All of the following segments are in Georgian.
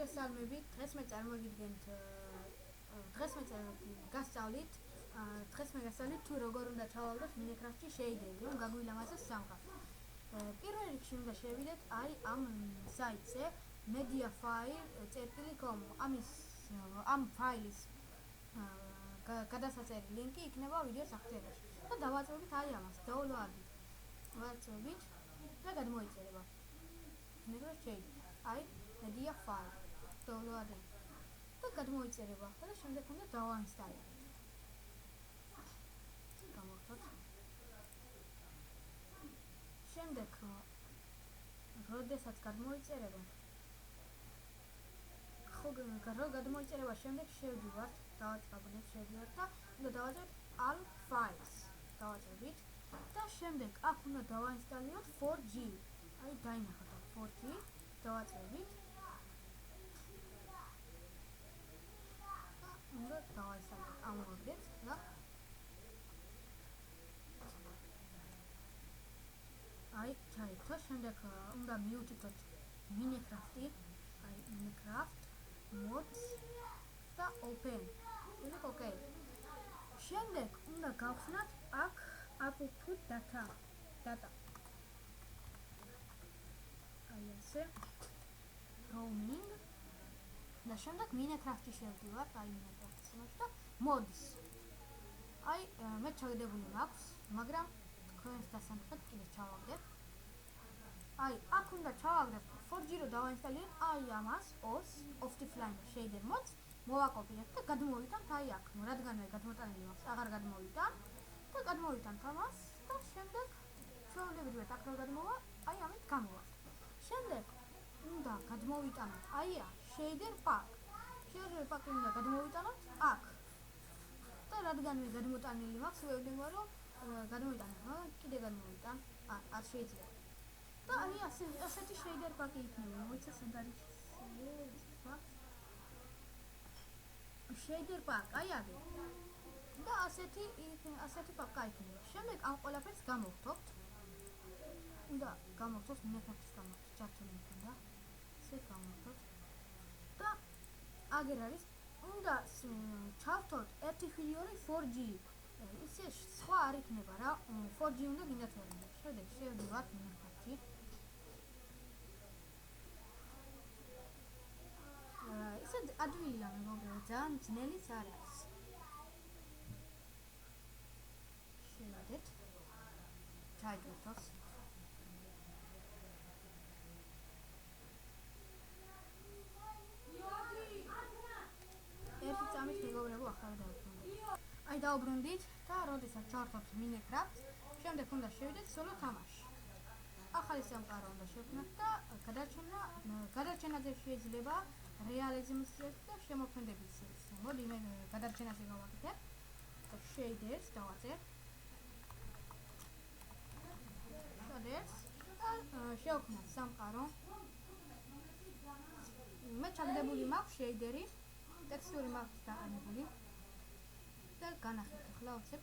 მოგესალმებით. დღეს მე წარმოგიდგენთ გასწავლით თუ როგორ უნდა ჩავაგდოთ Minecraft-ში შეიდერი, რომ გაგვილამაზოს სამყარო. პირველ რიგში უნდა შევიდეთ ამ საიტზე mediafire.com. ამ ფაილის გადასაწერი ლინკი იქნება ვიდეოს აღწერაში. და დავაწვევით ამას, download-ით. ვაწვევით და გადმოიწერება. Minecraft შეიდერი. mediafire download-ით. და გადმოიწერება და შემდეგ უნდა დავაინსტალოთ. გამოვხოთ. შემდეგ როდესაც გადმოიწერება გადმოიწერება შემდეგ შევდივართ და უნდა დავაწყოთ all files დავაწყებით და შემდეგ აქ უნდა დავაინსტალოთ 4G დაინახოთ 4G დავაწყებით უნდა დავაინსტალოთ ამოვაგდეთ და ჩაიქცა შემდეგ უნდა მივუთითოთ Minecraft mods და open და OK. შემდეგ უნდა გავხსნათ აქ output data ასე roaming და შემდეგ Minecraft-ში შევდივართ Minecraft-ში და mods მე ჩაგდებული მაქვს მაგრამ თქვენს დასამხად კიდე ჩავაგდებ აქ უნდა ჩავაგდებ 4G რო დავაინსტალიროთ ამას OS offline shader mods მოვაკოპიოთ და გადმოვიტანთ აქ რადგანვე გადმოტანილი მაქვს აღარ გადმოვიტან და გადმოვიტანთ ამას და შემდეგ ჩვეულებრივად აქ რო გადმოვა ამით გამოვართ შემდეგ უნდა გადმოვიტანოთ shader pack უნდა გადმოვიტანოთ აქ და რადგანვე გადმოტანილი მაქვს ვეუბნება რომ გადმოვიტანოთ კიდე გადმოვიტან არ შეიძლება და ასეთი shader pack-ი იქნება მოიცა სად არის shader pack და ასეთი pack-ი იქნება შემდეგ ამ ყველაფერს გამოვხდობთ უნდა გამოვხდოთ Minecraft-ის გამოვხდოთ ჩართული იქნება ესე გამოვხდოთ და აგერ არის უნდა ჩავთოთ 1.4G ისე სხვა არ იქნება რა 4G უნდა გინდათ ვერ უნდა შემდეგ შევდივართ Minecraft-ში ისე ადვილია მეგობრებო ძალიან ძნელიც არ არის შევედეთ ჩაიგდოთ ერთი წამით მეგობრებო ახლა დავუბრუნდით დავუბრუნდით და როდესაც ჩავთვალთ Minecraft შემდეგ უნდა შევიდეთ solo თამაში ახალი სამყარო უნდა შევქმნათ და გადარჩენაზე შეიძლება რეალიზმის და შემოქმედების მოდი მე გადარჩენაზე გავაკეთებ shaders დავაწერთ shaders და შევქმნათ სამყარო მე ჩაგდებული მაქვს shaderi ტექსტური მაქვს დაყენებული და განახეთ ახლა ვცებ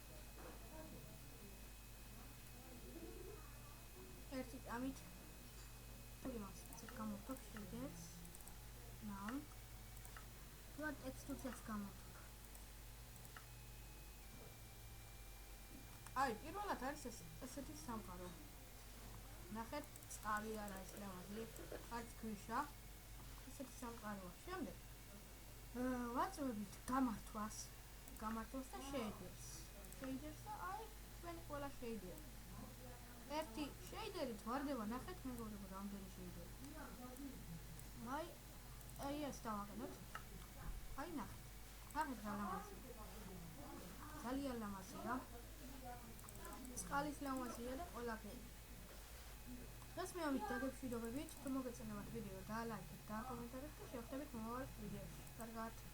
ერთი წამით მაქვს გამოვთქვ shaders now და ტექსტურსაც გამოვთქვ პირველად არის ესეთი სამყარო ნახეთ წყალი არ არის ლამაზი არც ქვიშა ესეთი სამყაროა შემდეგ ვაწვევით გამართვას და shaders და ჩვენი ყველა shader ერთი shaderi ვარდება ნახეთ მეგობრებო რამდენი shaderi ეს დავაყენოთ ნახეთ რა ლამაზია ძალიან ლამაზია წყალის ლამაზია და ყველაფერი დღეს მე ამით დაგეშვიდობებით თუ მოგეწონებათ ვიდეო და ლაიქეთ და კომენტარით და შევხვდებით მომავალ ვიდეოში კარგად